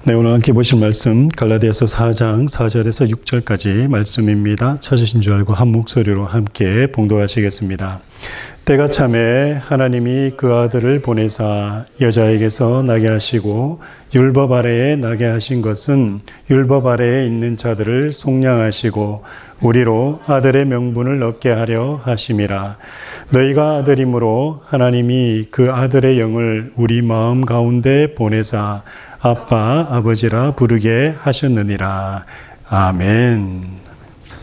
네, 오늘 함께 보실 말씀 갈라디아서 4장 4절에서 6절까지 말씀입니다. 찾으신 줄 알고 한 목소리로 함께 봉독하시겠습니다. 때가 참에 하나님이 그 아들을 보내사 여자에게서 나게 하시고 율법 아래에 나게 하신 것은 율법 아래에 있는 자들을 속량하시고 우리로 아들의 명분을 얻게 하려 하심이라. 너희가 아들이므로 하나님이 그 아들의 영을 우리 마음 가운데 보내사 아빠, 아버지라 부르게 하셨느니라. 아멘.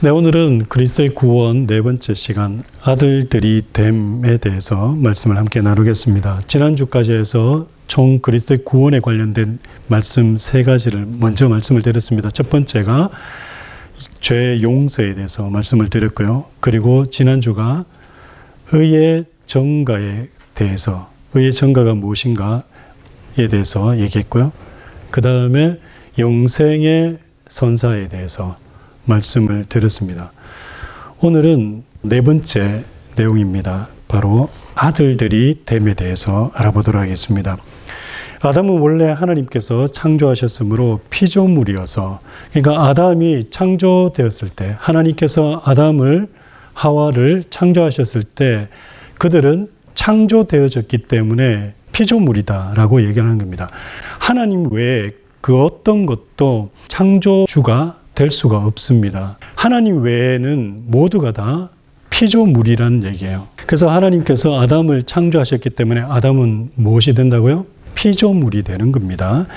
네, 오늘은 그리스도의 구원 네 번째 시간 아들들이 됨에 대해서 말씀을 함께 나누겠습니다. 지난주까지 해서 총 그리스도의 구원에 관련된 말씀 세 가지를 먼저 말씀을 드렸습니다. 첫 번째가 죄 용서에 대해서 말씀을 드렸고요. 그리고 지난주가 의의 정가에 대해서, 의의 정가가 무엇인가에 대해서 얘기했고요. 그 다음에 영생의 선사에 대해서 말씀을 드렸습니다. 오늘은 네 번째 내용입니다. 바로 아들들이 됨에 대해서 알아보도록 하겠습니다. 아담은 원래 하나님께서 창조하셨으므로 피조물이어서, 그러니까 아담이 창조되었을 때, 하나님께서 아담을, 하와를 창조하셨을 때 그들은 창조되어졌기 때문에 피조물이다라고 얘기하는 겁니다. 하나님 외에 그 어떤 것도 창조주가 될 수가 없습니다. 하나님 외에는 모두가 다 피조물이라는 얘기예요. 그래서 하나님께서 아담을 창조하셨기 때문에 아담은 무엇이 된다고요? 피조물이 되는 겁니다.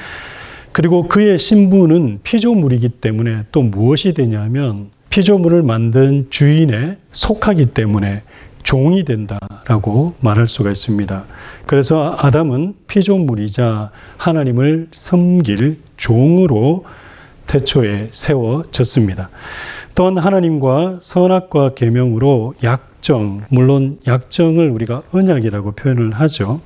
그리고 그의 신분은 피조물이기 때문에 또 무엇이 되냐면 피조물을 만든 주인에 속하기 때문에 종이 된다라고 말할 수가 있습니다. 그래서 아담은 피조물이자 하나님을 섬길 종으로 태초에 세워졌습니다. 또한 하나님과 선악과 계명으로 약정, 물론 약정을 우리가 언약이라고 표현을 하죠.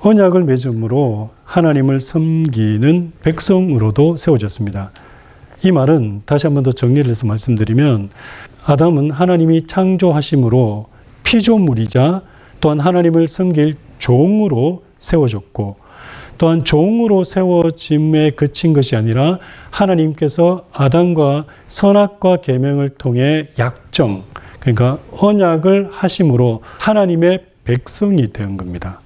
언약을 맺음으로 하나님을 섬기는 백성으로도 세워졌습니다. 이 말은 다시 한 번 더 정리를 해서 말씀드리면 아담은 하나님이 창조하심으로 피조물이자 또한 하나님을 섬길 종으로 세워졌고, 또한 종으로 세워짐에 그친 것이 아니라 하나님께서 아담과 선악과 계명을 통해 약정, 그러니까 언약을 하심으로 하나님의 백성이 된 겁니다.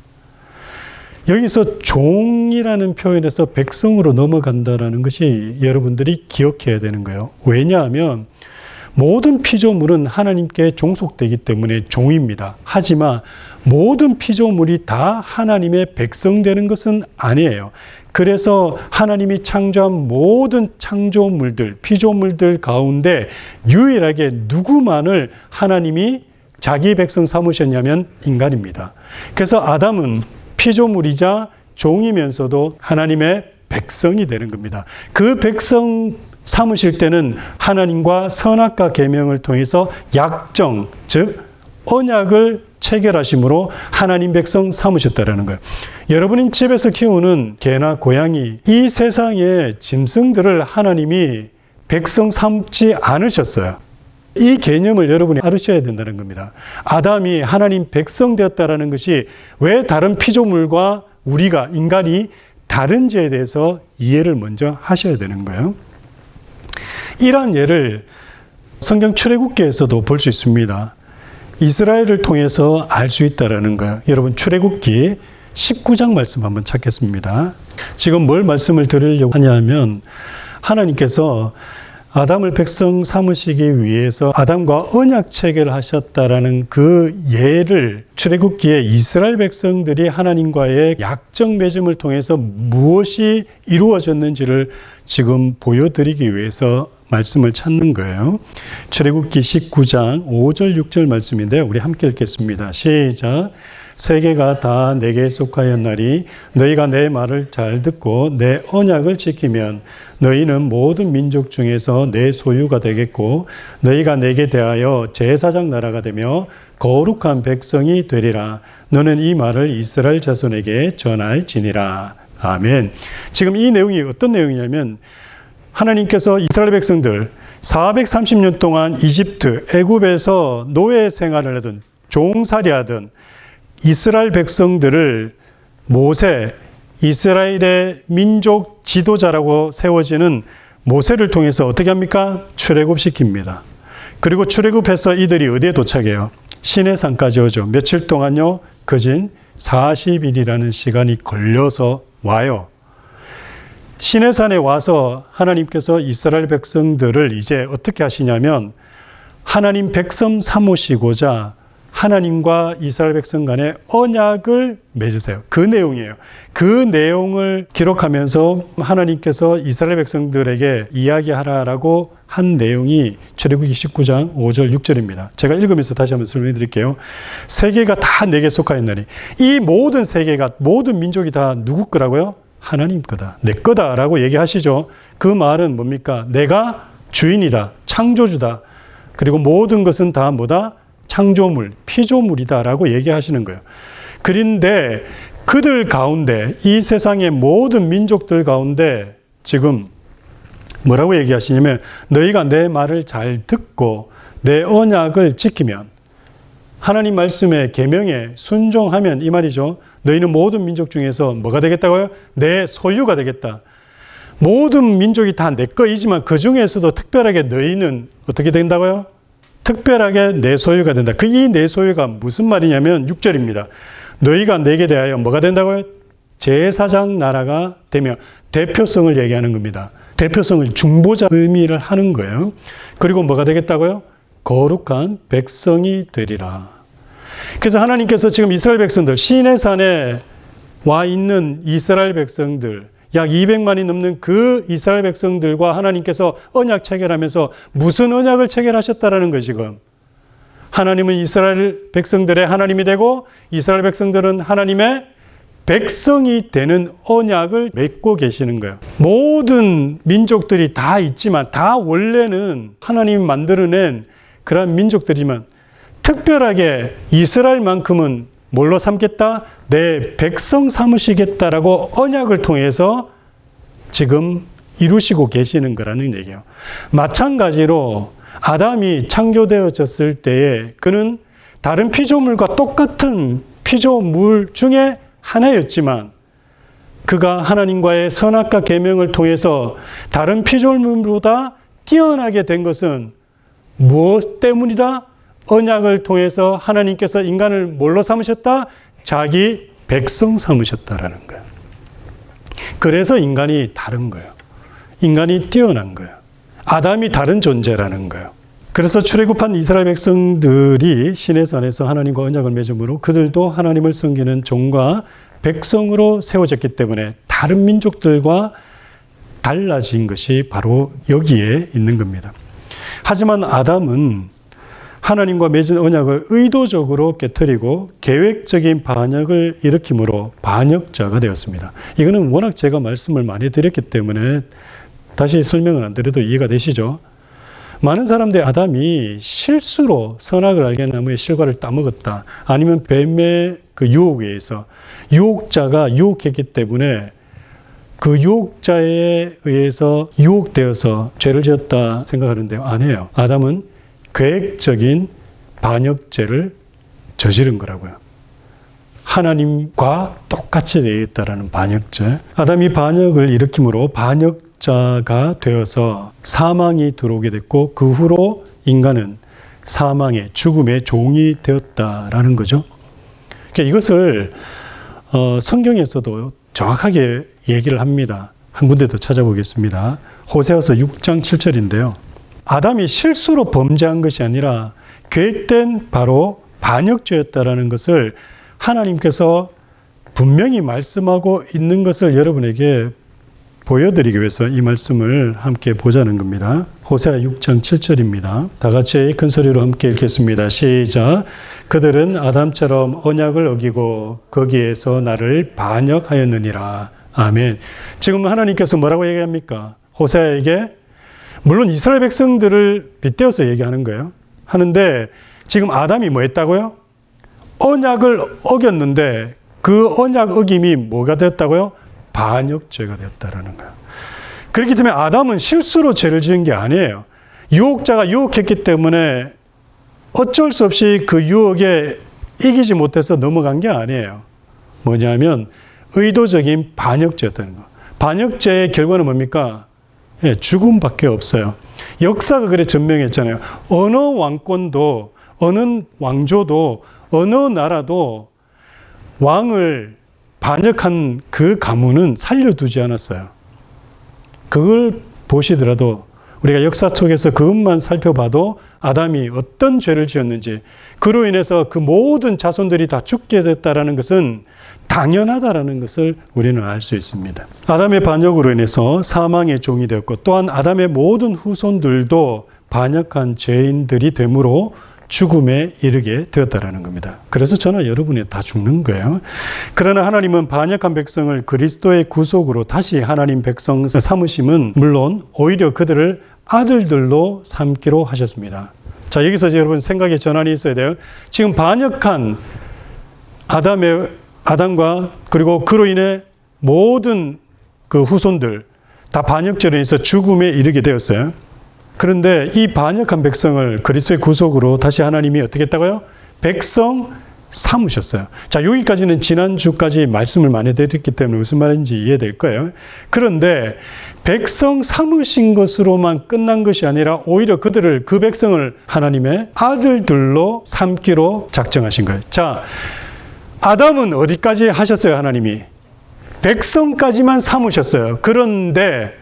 여기서 종이라는 표현에서 백성으로 넘어간다는 것이 여러분들이 기억해야 되는 거예요. 왜냐하면 모든 피조물은 하나님께 종속되기 때문에 종입니다. 하지만 모든 피조물이 다 하나님의 백성 되는 것은 아니에요. 그래서 하나님이 창조한 모든 창조물들, 피조물들 가운데 유일하게 누구만을 하나님이 자기 백성 삼으셨냐면 인간입니다. 그래서 아담은 피조물이자 종이면서도 하나님의 백성이 되는 겁니다. 그 백성 삼으실 때는 하나님과 선악과 계명을 통해서 약정, 즉 언약을 체결하심으로 하나님 백성 삼으셨다라는 거예요. 여러분이 집에서 키우는 개나 고양이, 이 세상의 짐승들을 하나님이 백성 삼지 않으셨어요. 이 개념을 여러분이 알으셔야 된다는 겁니다. 아담이 하나님 백성 되었다라는 것이 왜 다른 피조물과 우리가, 인간이 다른지에 대해서 이해를 먼저 하셔야 되는 거예요. 이러한 예를 성경 출애굽기에서도 볼 수 있습니다. 이스라엘을 통해서 알 수 있다라는 거예요. 여러분 출애굽기 19장 말씀 한번 찾겠습니다. 지금 뭘 말씀을 드리려고 하냐면 하나님께서 아담을 백성 삼으시기 위해서 아담과 언약 체결을 하셨다라는 그 예를 출애굽기에 이스라엘 백성들이 하나님과의 약정 맺음을 통해서 무엇이 이루어졌는지를 지금 보여드리기 위해서 말씀을 찾는 거예요. 출애굽기 19장 5절 6절 말씀인데요. 우리 함께 읽겠습니다. 시작. 세계가 다 내게 속하였나니 너희가 내 말을 잘 듣고 내 언약을 지키면 너희는 모든 민족 중에서 내 소유가 되겠고 너희가 내게 대하여 제사장 나라가 되며 거룩한 백성이 되리라. 너는 이 말을 이스라엘 자손에게 전할지니라. 아멘. 지금 이 내용이 어떤 내용이냐면 하나님께서 이스라엘 백성들 430년 동안 이집트, 애굽에서 노예 생활을 하던 종살이 하던 이스라엘 백성들을 모세, 이스라엘의 민족 지도자라고 세워지는 모세를 통해서 어떻게 합니까? 출애굽시킵니다. 그리고 출애굽해서 이들이 어디에 도착해요? 시내산까지 오죠. 며칠 동안요? 거진 40일이라는 시간이 걸려서 와요. 시내산에 와서 하나님께서 이스라엘 백성들을 이제 어떻게 하시냐면 하나님 백성 삼으시고자 하나님과 이스라엘 백성 간의 언약을 맺으세요. 그 내용이에요. 그 내용을 기록하면서 하나님께서 이스라엘 백성들에게 이야기하라라고 한 내용이 출애굽기 19장 5절 6절입니다. 제가 읽으면서 다시 한번 설명해 드릴게요. 세계가 다 내게 속하였나니 이 모든 세계가 모든 민족이 다 누구 거라고요? 하나님 거다. 내 거다라고 얘기하시죠. 그 말은 뭡니까? 내가 주인이다. 창조주다. 그리고 모든 것은 다 뭐다? 창조물, 피조물이다라고 얘기하시는 거예요. 그런데 그들 가운데 이 세상의 모든 민족들 가운데 지금 뭐라고 얘기하시냐면 너희가 내 말을 잘 듣고 내 언약을 지키면 하나님 말씀의 계명에 순종하면 이 말이죠. 너희는 모든 민족 중에서 뭐가 되겠다고요? 내 소유가 되겠다. 모든 민족이 다 내 거이지만 그 중에서도 특별하게 너희는 어떻게 된다고요? 특별하게 내 소유가 된다. 그 이 내 소유가 무슨 말이냐면 6절입니다. 너희가 내게 대하여 뭐가 된다고요? 제사장 나라가 되며 대표성을 얘기하는 겁니다. 대표성을 중보자 의미를 하는 거예요. 그리고 뭐가 되겠다고요? 거룩한 백성이 되리라. 그래서 하나님께서 지금 이스라엘 백성들, 시내산에 와 있는 이스라엘 백성들, 약 200만이 넘는 그 이스라엘 백성들과 하나님께서 언약 체결하면서 무슨 언약을 체결하셨다라는 거예요, 지금. 하나님은 이스라엘 백성들의 하나님이 되고 이스라엘 백성들은 하나님의 백성이 되는 언약을 맺고 계시는 거예요. 모든 민족들이 다 있지만 다 원래는 하나님이 만들어낸 그런 민족들이지만 특별하게 이스라엘만큼은 뭘로 삼겠다? 내 백성 삼으시겠다라고 언약을 통해서 지금 이루시고 계시는 거라는 얘기예요. 마찬가지로 아담이 창조되어졌을 때에 그는 다른 피조물과 똑같은 피조물 중에 하나였지만 그가 하나님과의 선악과 계명을 통해서 다른 피조물보다 뛰어나게 된 것은 무엇 때문이다? 언약을 통해서 하나님께서 인간을 뭘로 삼으셨다? 자기 백성 삼으셨다라는 거예요. 그래서 인간이 다른 거예요. 인간이 뛰어난 거예요. 아담이 다른 존재라는 거예요. 그래서 출애굽한 이스라엘 백성들이 시내산에서 하나님과 언약을 맺음으로 그들도 하나님을 섬기는 종과 백성으로 세워졌기 때문에 다른 민족들과 달라진 것이 바로 여기에 있는 겁니다. 하지만 아담은 하나님과 맺은 언약을 의도적으로 깨트리고 계획적인 반역을 일으킴으로 반역자가 되었습니다. 이거는 워낙 제가 말씀을 많이 드렸기 때문에 다시 설명을 안 드려도 이해가 되시죠? 많은 사람들이 아담이 실수로 선악을 알게 나무의 실과를 따먹었다. 아니면 뱀의 그 유혹에 의해서 유혹자가 유혹했기 때문에 그 유혹자에 의해서 유혹되어서 죄를 지었다 생각하는데요. 아니에요. 아담은 계획적인 반역죄를 저지른 거라고요. 하나님과 똑같이 되어 있다라는 반역죄. 아담이 반역을 일으킴으로 반역자가 되어서 사망이 들어오게 됐고 그 후로 인간은 사망의 죽음의 종이 되었다라는 거죠. 그러니까 이것을 성경에서도 정확하게 얘기를 합니다. 한 군데 더 찾아보겠습니다. 호세아서 6장 7절인데요. 아담이 실수로 범죄한 것이 아니라 계획된 바로 반역죄였다라는 것을 하나님께서 분명히 말씀하고 있는 것을 여러분에게 보여드리기 위해서 이 말씀을 함께 보자는 겁니다. 호세아 6장 7절입니다. 다 같이 큰 소리로 함께 읽겠습니다. 시작. 그들은 아담처럼 언약을 어기고 거기에서 나를 반역하였느니라. 아멘. 지금 하나님께서 뭐라고 얘기합니까? 호세아에게 물론 이스라엘 백성들을 빗대어서 얘기하는 거예요. 하는데 지금 아담이 뭐 했다고요? 언약을 어겼는데 그 언약 어김이 뭐가 되었다고요? 반역죄가 되었다라는 거예요. 그렇기 때문에 아담은 실수로 죄를 지은 게 아니에요. 유혹자가 유혹했기 때문에 어쩔 수 없이 그 유혹에 이기지 못해서 넘어간 게 아니에요. 뭐냐면 의도적인 반역죄였다는 거. 반역죄의 결과는 뭡니까? 예, 죽음밖에 없어요. 역사가 그래 전명했잖아요. 어느 왕권도, 어느 왕조도, 어느 나라도 왕을 반역한 그 가문은 살려두지 않았어요. 그걸 보시더라도 우리가 역사 속에서 그것만 살펴봐도 아담이 어떤 죄를 지었는지, 그로 인해서 그 모든 자손들이 다 죽게 됐다라는 것은 당연하다라는 것을 우리는 알 수 있습니다. 아담의 반역으로 인해서 사망의 종이 되었고, 또한 아담의 모든 후손들도 반역한 죄인들이 되므로 죽음에 이르게 되었다라는 겁니다. 그래서 저나 여러분이 다 죽는 거예요. 그러나 하나님은 반역한 백성을 그리스도의 구속으로 다시 하나님 백성 삼으심은 물론 오히려 그들을 아들들로 삼기로 하셨습니다. 자, 여기서 여러분 생각의 전환이 있어야 돼요. 지금 반역한 아담과 그리고 그로 인해 모든 그 후손들 다 반역죄로 인해서 죽음에 이르게 되었어요. 그런데 이 반역한 백성을 그리스도의 구속으로 다시 하나님이 어떻게 했다고요? 백성 삼으셨어요. 자, 여기까지는 지난주까지 말씀을 많이 드렸기 때문에 무슨 말인지 이해될 거예요. 그런데 백성 삼으신 것으로만 끝난 것이 아니라 오히려 그들을, 그 백성을 하나님의 아들들로 삼기로 작정하신 거예요. 자, 아담은 어디까지 하셨어요, 하나님이? 백성까지만 삼으셨어요. 그런데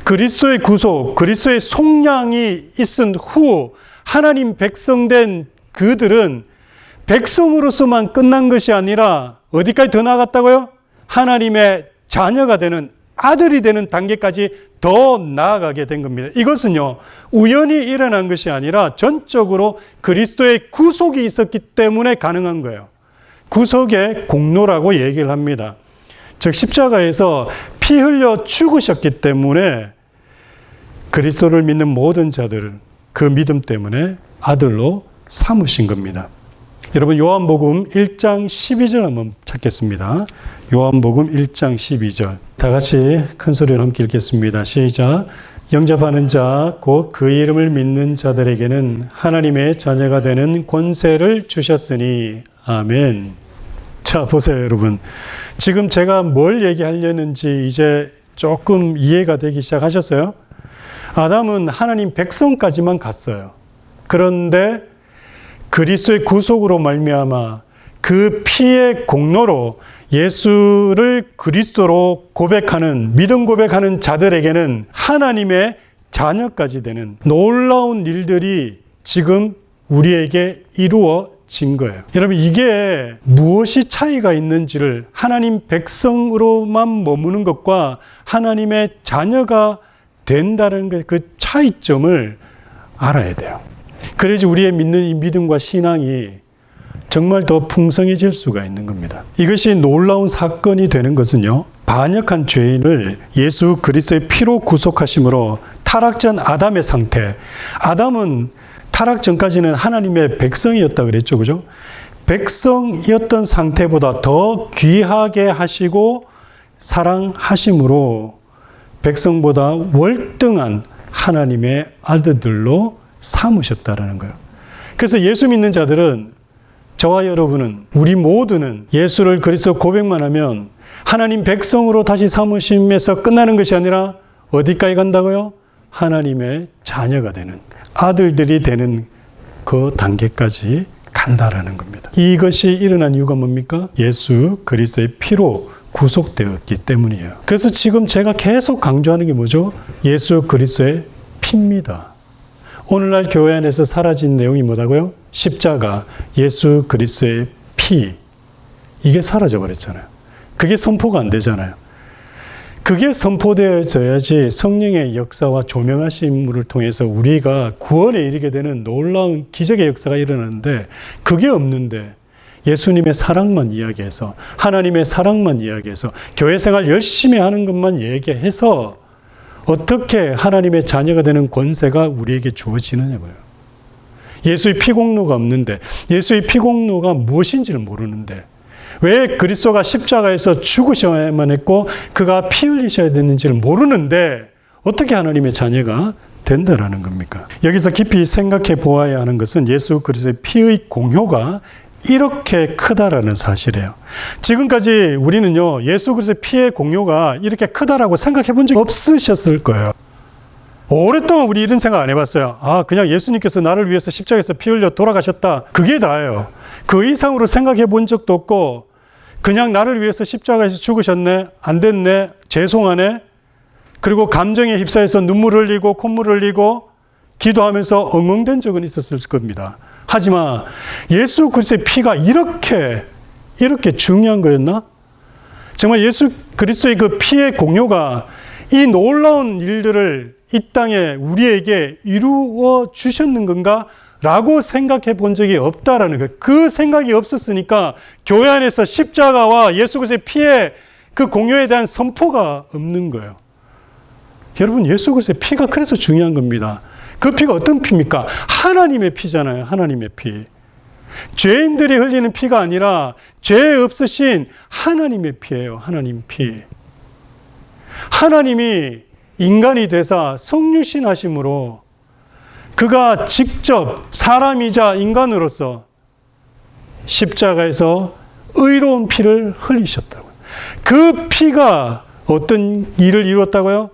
그리스도의 구속, 그리스도의 속량이 있은 후 하나님 백성된 그들은 백성으로서만 끝난 것이 아니라 어디까지 더 나아갔다고요? 하나님의 자녀가 되는, 아들이 되는 단계까지 더 나아가게 된 겁니다. 이것은요, 우연히 일어난 것이 아니라 전적으로 그리스도의 구속이 있었기 때문에 가능한 거예요. 구속의 공로라고 얘기를 합니다. 즉 십자가에서 피 흘려 죽으셨기 때문에 그리스도를 믿는 모든 자들은 그 믿음 때문에 아들로 삼으신 겁니다. 여러분, 요한복음 1장 12절 한번 찾겠습니다. 요한복음 1장 12절. 다 같이 큰 소리로 함께 읽겠습니다. 시작. 영접하는 자, 곧 그 이름을 믿는 자들에게는 하나님의 자녀가 되는 권세를 주셨으니. 아멘. 자, 보세요, 여러분. 지금 제가 뭘 얘기하려는지 이제 조금 이해가 되기 시작하셨어요? 아담은 하나님 백성까지만 갔어요. 그런데 그리스도의 구속으로 말미암아 그 피의 공로로 예수를 그리스도로 고백하는, 믿음 고백하는 자들에게는 하나님의 자녀까지 되는 놀라운 일들이 지금 우리에게 이루어진 거예요. 여러분, 이게 무엇이 차이가 있는지를, 하나님 백성으로만 머무는 것과 하나님의 자녀가 된다는 그 차이점을 알아야 돼요. 그래야지 우리의 믿는 이 믿음과 신앙이 정말 더 풍성해질 수가 있는 겁니다. 이것이 놀라운 사건이 되는 것은요, 반역한 죄인을 예수 그리스도의 피로 구속하심으로 타락전 아담의 상태, 아담은 타락 전까지는 하나님의 백성이었다 그랬죠, 그죠? 백성이었던 상태보다 더 귀하게 하시고 사랑하심으로 백성보다 월등한 하나님의 아들들로 삼으셨다라는 거예요. 그래서 예수 믿는 자들은, 저와 여러분은, 우리 모두는 예수를 그리스도 고백만 하면 하나님 백성으로 다시 삼으심에서 끝나는 것이 아니라 어디까지 간다고요? 하나님의 자녀가 되는, 아들들이 되는 그 단계까지 간다라는 겁니다. 이것이 일어난 이유가 뭡니까? 예수 그리스도의 피로 구속되었기 때문이에요. 그래서 지금 제가 계속 강조하는 게 뭐죠? 예수 그리스도의 피입니다. 오늘날 교회 안에서 사라진 내용이 뭐라고요? 십자가, 예수 그리스도의 피. 이게 사라져 버렸잖아요. 그게 선포가 안 되잖아요. 그게 선포되어져야지 성령의 역사와 조명하심을 통해서 우리가 구원에 이르게 되는 놀라운 기적의 역사가 일어나는데, 그게 없는데 예수님의 사랑만 이야기해서, 하나님의 사랑만 이야기해서, 교회 생활 열심히 하는 것만 얘기해서 어떻게 하나님의 자녀가 되는 권세가 우리에게 주어지느냐고요. 예수의 피공로가 없는데, 예수의 피공로가 무엇인지를 모르는데, 왜 그리스도가 십자가에서 죽으셔야만 했고 그가 피 흘리셔야 되는지를 모르는데 어떻게 하나님의 자녀가 된다라는 겁니까? 여기서 깊이 생각해 보아야 하는 것은 예수 그리스도의 피의 공효가 이렇게 크다라는 사실이에요. 지금까지 우리는요, 예수 그리스도의 피의 공로가 이렇게 크다라고 생각해 본 적이 없으셨을 거예요. 오랫동안 우리 이런 생각 안 해봤어요. 아, 그냥 예수님께서 나를 위해서 십자가에서 피 흘려 돌아가셨다. 그게 다예요. 그 이상으로 생각해 본 적도 없고, 그냥 나를 위해서 십자가에서 죽으셨네, 안 됐네, 죄송하네, 그리고 감정에 휩싸여서 눈물 흘리고 콧물 흘리고 기도하면서 엉엉댄 적은 있었을 겁니다. 하지만 예수 그리스도의 피가 이렇게 중요한 거였나? 정말 예수 그리스도의 그 피의 공로가 이 놀라운 일들을 이 땅에 우리에게 이루어 주셨는 건가? 라고 생각해 본 적이 없다라는 거예요. 그 생각이 없었으니까 교회 안에서 십자가와 예수 그리스도의 피의 그 공로에 대한 선포가 없는 거예요. 여러분, 예수 그리스도의 피가 그래서 중요한 겁니다. 그 피가 어떤 피입니까? 하나님의 피잖아요. 하나님의 피. 죄인들이 흘리는 피가 아니라 죄 없으신 하나님의 피예요. 하나님 피. 하나님이 인간이 되사 성육신 하심으로 그가 직접 사람이자 인간으로서 십자가에서 의로운 피를 흘리셨다고요. 그 피가 어떤 일을 이루었다고요?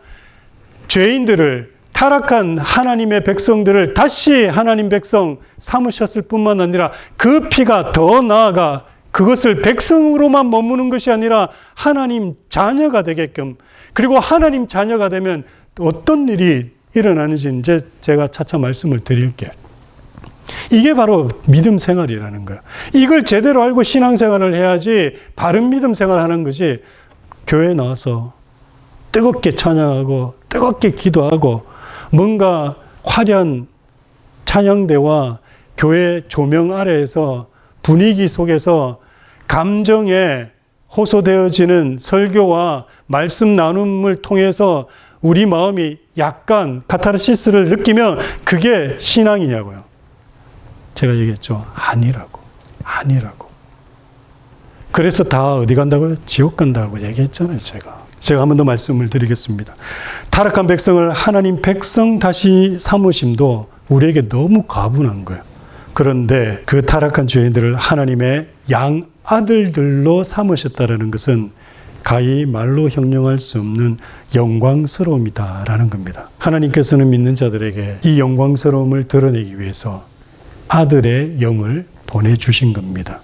죄인들을, 타락한 하나님의 백성들을 다시 하나님 백성 삼으셨을 뿐만 아니라 그 피가 더 나아가 그것을 백성으로만 머무는 것이 아니라 하나님 자녀가 되게끔, 그리고 하나님 자녀가 되면 어떤 일이 일어나는지 이제 제가 차차 말씀을 드릴게요. 이게 바로 믿음 생활이라는 거예요. 이걸 제대로 알고 신앙생활을 해야지 바른 믿음 생활하는 것이 교회에 나와서 뜨겁게 찬양하고 뜨겁게 기도하고 뭔가 화려한 찬양대와 교회 조명 아래에서 분위기 속에서 감정에 호소되어지는 설교와 말씀 나눔을 통해서 우리 마음이 약간 카타르시스를 느끼면 그게 신앙이냐고요. 제가 얘기했죠. 아니라고. 그래서 다 어디 간다고요? 지옥 간다고 얘기했잖아요. 제가 한 번 더 말씀을 드리겠습니다. 타락한 백성을 하나님 백성 다시 삼으심도 우리에게 너무 과분한 거예요. 그런데 그 타락한 죄인들을 하나님의 양 아들들로 삼으셨다는 것은 가히 말로 형용할 수 없는 영광스러움이다라는 겁니다. 하나님께서는 믿는 자들에게 이 영광스러움을 드러내기 위해서 아들의 영을 보내주신 겁니다.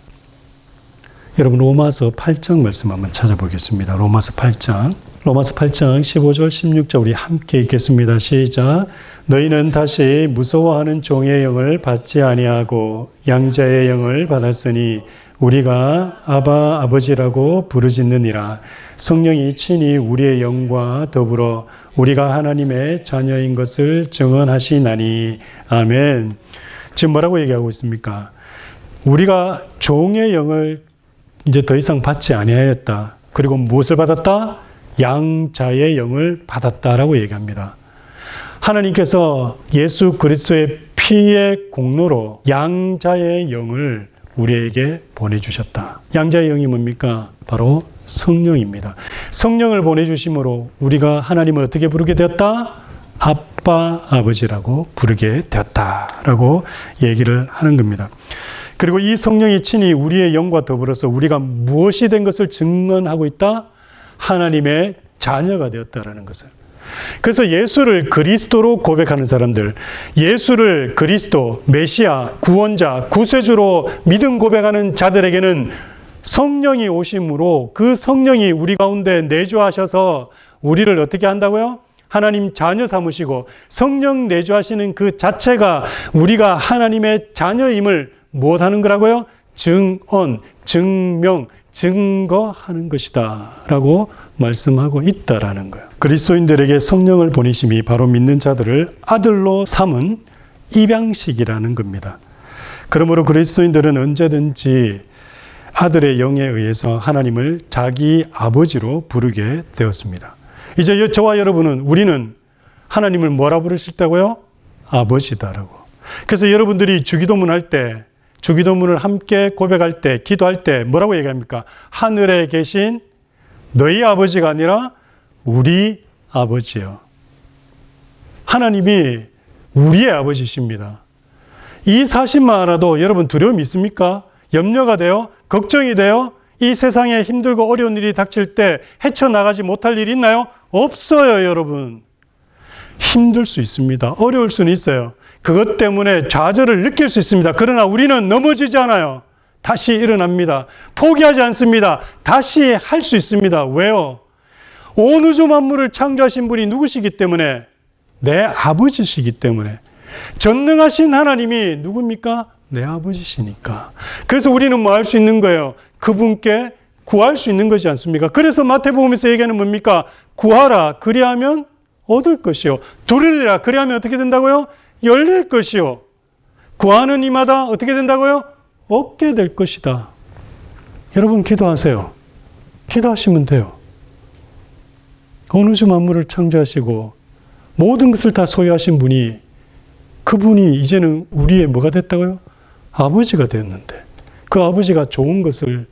여러분, 로마서 8장 말씀 한번 찾아보겠습니다. 로마서 8장 15절 16절 우리 함께 읽겠습니다. 시작. 너희는 다시 무서워하는 종의 영을 받지 아니하고 양자의 영을 받았으니 우리가 아바 아버지라고 부르짖느니라. 성령이 친히 우리의 영과 더불어 우리가 하나님의 자녀인 것을 증언하시나니. 아멘. 지금 뭐라고 얘기하고 있습니까? 우리가 종의 영을 이제 더 이상 받지 아니하였다. 그리고 무엇을 받았다? 양자의 영을 받았다라고 얘기합니다. 하나님께서 예수 그리스도의 피의 공로로 양자의 영을 우리에게 보내주셨다. 양자의 영이 뭡니까? 바로 성령입니다. 성령을 보내주심으로 우리가 하나님을 어떻게 부르게 되었다? 아빠, 아버지라고 부르게 되었다라고 얘기를 하는 겁니다. 그리고 이 성령이 친히 우리의 영과 더불어서 우리가 무엇이 된 것을 증언하고 있다? 하나님의 자녀가 되었다라는 것을. 그래서 예수를 그리스도로 고백하는 사람들, 예수를 그리스도, 메시아, 구원자, 구세주로 믿음 고백하는 자들에게는 성령이 오심으로 그 성령이 우리 가운데 내주하셔서 우리를 어떻게 한다고요? 하나님 자녀 삼으시고, 성령 내주하시는 그 자체가 우리가 하나님의 자녀임을 무엇하는 거라고요? 증언, 증명, 증거하는 것이다 라고 말씀하고 있다라는 거예요. 그리스도인들에게 성령을 보내심이 바로 믿는 자들을 아들로 삼은 입양식이라는 겁니다. 그러므로 그리스도인들은 언제든지 아들의 영에 의해서 하나님을 자기 아버지로 부르게 되었습니다. 이제 저와 여러분은, 우리는 하나님을 뭐라 부르실다고요? 아버지다라고. 그래서 여러분들이 주기도문 할 때, 주기도문을 함께 고백할 때, 기도할 때 뭐라고 얘기합니까? 하늘에 계신 너희 아버지가 아니라 우리 아버지요. 하나님이 우리의 아버지십니다. 이 사실만 알아도 여러분 두려움이 있습니까? 염려가 돼요? 걱정이 돼요? 이 세상에 힘들고 어려운 일이 닥칠 때 헤쳐나가지 못할 일이 있나요? 없어요, 여러분. 힘들 수 있습니다. 어려울 수는 있어요. 그것 때문에 좌절을 느낄 수 있습니다. 그러나 우리는 넘어지지 않아요. 다시 일어납니다. 포기하지 않습니다. 다시 할 수 있습니다. 왜요? 온 우주 만물을 창조하신 분이 누구시기 때문에? 내 아버지시기 때문에. 전능하신 하나님이 누굽니까? 내 아버지시니까. 그래서 우리는 뭐 할 수 있는 거예요? 그분께 구할 수 있는 거지 않습니까? 그래서 마태복음에서 얘기하는 뭡니까? 구하라 그리하면 얻을 것이요. 두드리라 그리하면 어떻게 된다고요? 열릴 것이요. 구하는 이마다 어떻게 된다고요? 얻게 될 것이다. 여러분 기도하세요. 기도하시면 돼요. 온 우주 만물을 창조하시고 모든 것을 다 소유하신 분이, 그분이 이제는 우리의 뭐가 됐다고요? 아버지가 됐는데 그 아버지가 좋은 것을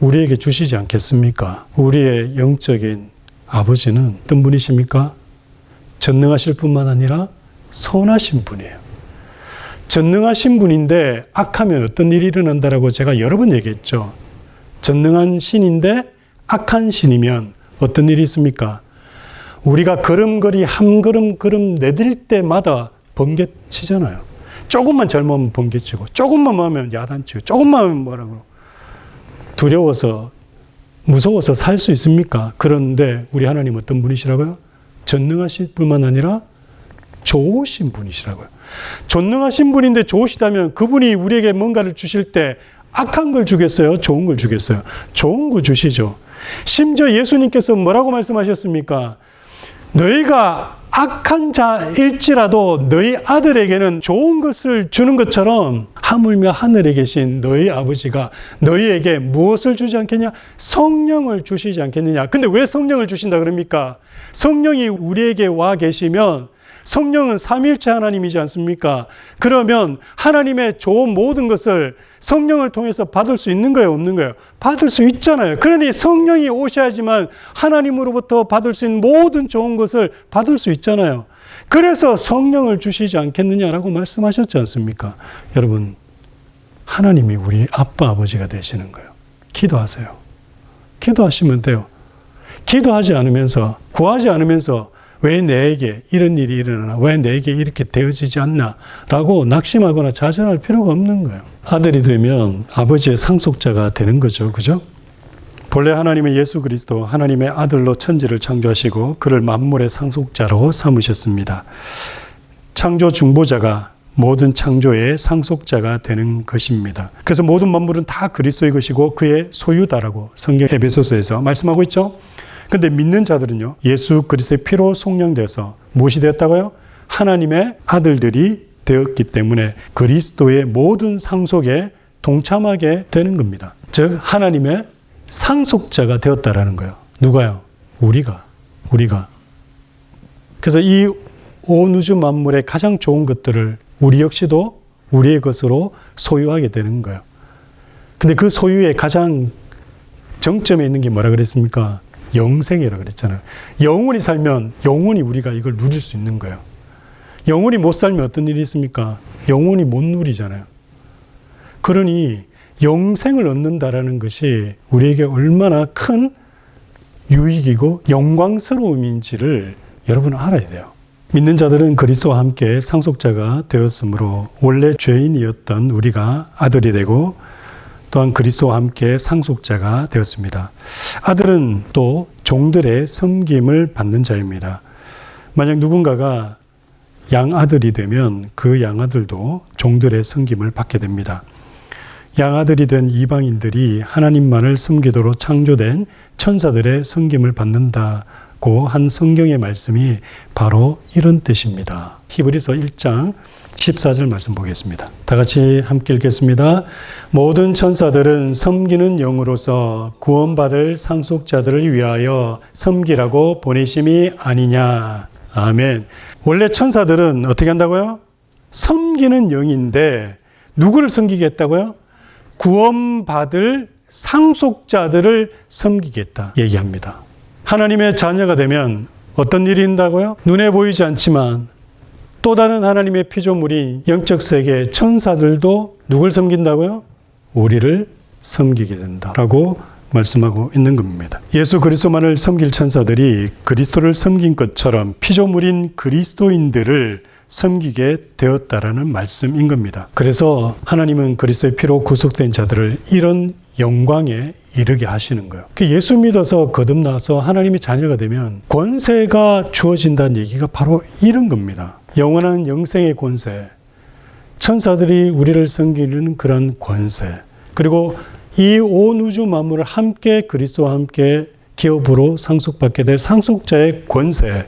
우리에게 주시지 않겠습니까? 우리의 영적인 아버지는 어떤 분이십니까? 전능하실 뿐만 아니라 선하신 분이에요. 전능하신 분인데 악하면 어떤 일이 일어난다라고 제가 여러 번 얘기했죠. 전능한 신인데 악한 신이면 어떤 일이 있습니까? 우리가 걸음걸이 한 걸음 내딜 때마다 번개치잖아요. 조금만 잘못하면 번개치고, 조금만 하면 야단치고, 조금만 하면 뭐라고. 두려워서, 무서워서 살 수 있습니까? 그런데 우리 하나님 어떤 분이시라고요? 전능하신 뿐만 아니라 좋으신 분이시라고요. 전능하신 분인데 좋으시다면 그분이 우리에게 뭔가를 주실 때 악한 걸 주겠어요? 좋은 걸 주겠어요? 좋은 거 주시죠. 심지어 예수님께서 뭐라고 말씀하셨습니까? 너희가 악한 자일지라도 너희 아들에게는 좋은 것을 주는 것처럼 하물며 하늘에 계신 너희 아버지가 너희에게 무엇을 주지 않겠냐? 성령을 주시지 않겠느냐? 근데 왜 성령을 주신다 그럽니까? 성령이 우리에게 와 계시면 성령은 삼위일체 하나님이지 않습니까? 그러면 하나님의 좋은 모든 것을 성령을 통해서 받을 수 있는 거예요? 없는 거예요? 받을 수 있잖아요. 그러니 성령이 오셔야지만 하나님으로부터 받을 수 있는 모든 좋은 것을 받을 수 있잖아요. 그래서 성령을 주시지 않겠느냐라고 말씀하셨지 않습니까? 여러분, 하나님이 우리 아빠 아버지가 되시는 거예요. 기도하세요. 기도하시면 돼요. 기도하지 않으면서, 구하지 않으면서 왜 내게 이런 일이 일어나나? 왜 내게 이렇게 되어지지 않나? 라고 낙심하거나 좌절할 필요가 없는 거예요. 아들이 되면 아버지의 상속자가 되는 거죠. 그죠? 본래 하나님의 예수 그리스도, 하나님의 아들로 천지를 창조하시고 그를 만물의 상속자로 삼으셨습니다. 창조 중보자가 모든 창조의 상속자가 되는 것입니다. 그래서 모든 만물은 다 그리스도의 것이고 그의 소유다라고 성경 에베소서에서 말씀하고 있죠. 근데 믿는 자들은요, 예수 그리스도의 피로 속량되어서 무엇이 되었다고요? 하나님의 아들들이 되었기 때문에 그리스도의 모든 상속에 동참하게 되는 겁니다. 즉 하나님의 상속자가 되었다라는 거예요. 누가요? 우리가. 그래서 이 온 우주 만물의 가장 좋은 것들을 우리 역시도 우리의 것으로 소유하게 되는 거예요. 근데 그 소유의 가장 정점에 있는 게 뭐라 그랬습니까? 영생이라고 그랬잖아요. 영원히 살면 영원히 우리가 이걸 누릴 수 있는 거예요. 영원히 못 살면 어떤 일이 있습니까? 영원히 못 누리잖아요. 그러니 영생을 얻는다라는 것이 우리에게 얼마나 큰 유익이고 영광스러움인지를 여러분은 알아야 돼요. 믿는 자들은 그리스도와 함께 상속자가 되었으므로 원래 죄인이었던 우리가 아들이 되고 또한 그리스도와 함께 상속자가 되었습니다. 아들은 또 종들의 섬김을 받는 자입니다. 만약 누군가가 양아들이 되면 그 양아들도 종들의 섬김을 받게 됩니다. 양아들이 된 이방인들이 하나님만을 섬기도록 창조된 천사들의 섬김을 받는다고 한 성경의 말씀이 바로 이런 뜻입니다. 히브리서 1장 14절 말씀 보겠습니다. 다 같이 함께 읽겠습니다. 모든 천사들은 섬기는 영으로서 구원받을 상속자들을 위하여 섬기라고 보내심이 아니냐. 아멘. 원래 천사들은 어떻게 한다고요? 섬기는 영인데 누구를 섬기겠다고요? 구원받을 상속자들을 섬기겠다 얘기합니다. 하나님의 자녀가 되면 어떤 일이 있다고요? 눈에 보이지 않지만 또 다른 하나님의 피조물인 영적 세계 천사들도 누굴 섬긴다고요? 우리를 섬기게 된다라고 말씀하고 있는 겁니다. 예수 그리스도만을 섬길 천사들이 그리스도를 섬긴 것처럼 피조물인 그리스도인들을 섬기게 되었다라는 말씀인 겁니다. 그래서 하나님은 그리스도의 피로 구속된 자들을 이런 영광에 이르게 하시는 거예요. 예수 믿어서 거듭나서 하나님의 자녀가 되면 권세가 주어진다는 얘기가 바로 이런 겁니다. 영원한 영생의 권세, 천사들이 우리를 섬기는 그런 권세, 그리고 이 온 우주 만물을 함께 그리스도와 함께 기업으로 상속받게 될 상속자의 권세를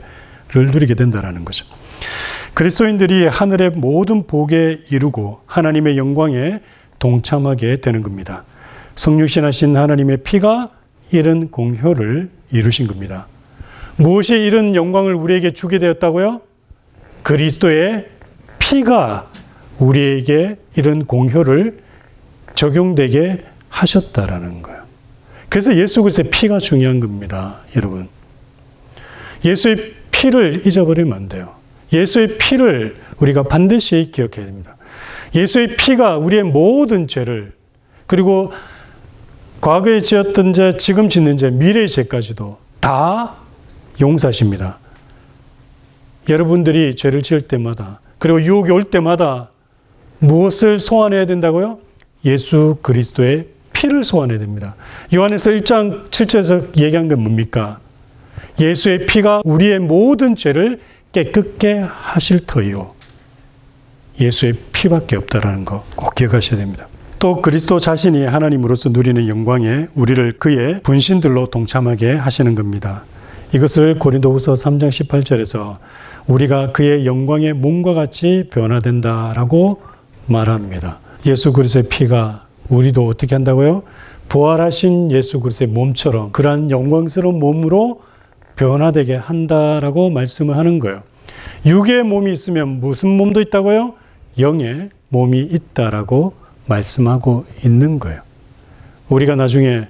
누리게 된다는 거죠. 그리스도인들이 하늘의 모든 복에 이르고 하나님의 영광에 동참하게 되는 겁니다. 성육신하신 하나님의 피가 이런 공효를 이루신 겁니다. 무엇이 이런 영광을 우리에게 주게 되었다고요? 그리스도의 피가 우리에게 이런 공효를 적용되게 하셨다라는 거예요. 그래서 예수 그리스도의 피가 중요한 겁니다, 여러분. 예수의 피를 잊어버리면 안 돼요. 예수의 피를 우리가 반드시 기억해야 됩니다. 예수의 피가 우리의 모든 죄를, 그리고 과거에 지었던 죄, 지금 짓는 죄, 미래의 죄까지도 다 용서하십니다. 여러분들이 죄를 지을 때마다, 그리고 유혹이 올 때마다 무엇을 소환해야 된다고요? 예수 그리스도의 피를 소환해야 됩니다. 요한에서 1장 7절에서 얘기한 건 뭡니까? 예수의 피가 우리의 모든 죄를 깨끗게 하실 터이요. 예수의 피밖에 없다라는 거 꼭 기억하셔야 됩니다. 또 그리스도 자신이 하나님으로서 누리는 영광에 우리를 그의 분신들로 동참하게 하시는 겁니다. 이것을 고린도후서 3장 18절에서 우리가 그의 영광의 몸과 같이 변화된다라고 말합니다. 예수 그리스도의 피가 우리도 어떻게 한다고요? 부활하신 예수 그리스도의 몸처럼 그러한 영광스러운 몸으로 변화되게 한다라고 말씀을 하는 거예요. 육의 몸이 있으면 무슨 몸도 있다고요? 영의 몸이 있다라고 말씀하고 있는 거예요. 우리가 나중에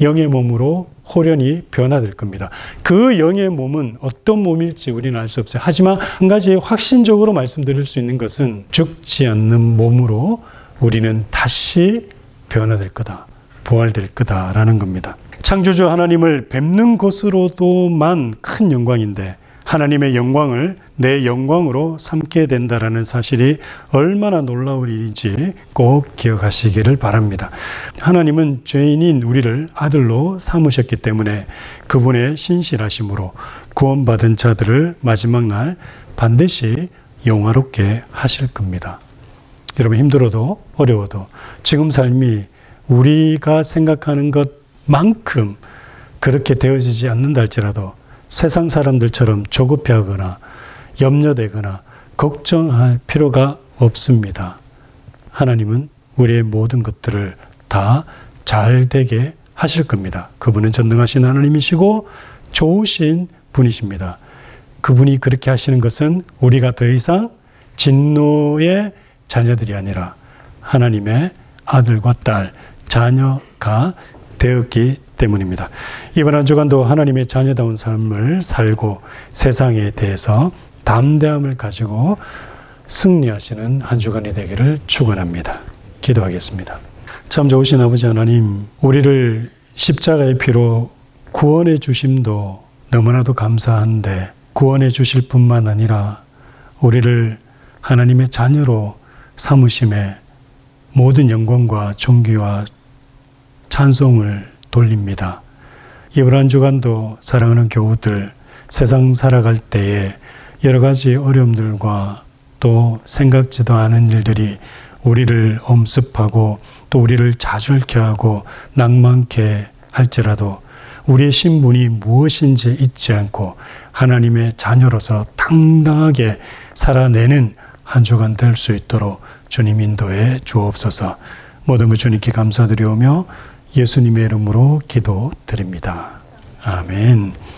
영의 몸으로 호련히 변화될 겁니다. 그 영의 몸은 어떤 몸일지 우리는 알 수 없어요. 하지만 한 가지 확신적으로 말씀드릴 수 있는 것은 죽지 않는 몸으로 우리는 다시 변화될 거다, 부활될 거다라는 겁니다. 창조주 하나님을 뵙는 것으로도만 큰 영광인데 하나님의 영광을 내 영광으로 삼게 된다라는 사실이 얼마나 놀라운 일인지 꼭 기억하시기를 바랍니다. 하나님은 죄인인 우리를 아들로 삼으셨기 때문에 그분의 신실하심으로 구원받은 자들을 마지막 날 반드시 영화롭게 하실 겁니다. 여러분 힘들어도 어려워도 지금 삶이 우리가 생각하는 것만큼 그렇게 되어지지 않는다 할지라도 세상 사람들처럼 조급해하거나 염려되거나 걱정할 필요가 없습니다. 하나님은 우리의 모든 것들을 다 잘 되게 하실 겁니다. 그분은 전능하신 하나님이시고 좋으신 분이십니다. 그분이 그렇게 하시는 것은 우리가 더 이상 진노의 자녀들이 아니라 하나님의 아들과 딸, 자녀가 되었기 때문입니다. 이번 한 주간도 하나님의 자녀다운 삶을 살고 세상에 대해서 담대함을 가지고 승리하시는 한 주간이 되기를 축원합니다. 기도하겠습니다. 참 좋으신 아버지 하나님, 우리를 십자가의 피로 구원해 주심도 너무나도 감사한데 구원해 주실 뿐만 아니라 우리를 하나님의 자녀로 삼으심에 모든 영광과 존귀와 찬송을 돌립니다. 이번 한 주간도 사랑하는 교우들 세상 살아갈 때에 여러 가지 어려움들과 또 생각지도 않은 일들이 우리를 엄습하고 또 우리를 좌절케 하고 낭만케 할지라도 우리의 신분이 무엇인지 잊지 않고 하나님의 자녀로서 당당하게 살아내는 한 주간 될 수 있도록 주님 인도해 주옵소서. 모든 것 주님께 감사드리오며 예수님의 이름으로 기도드립니다. 아멘.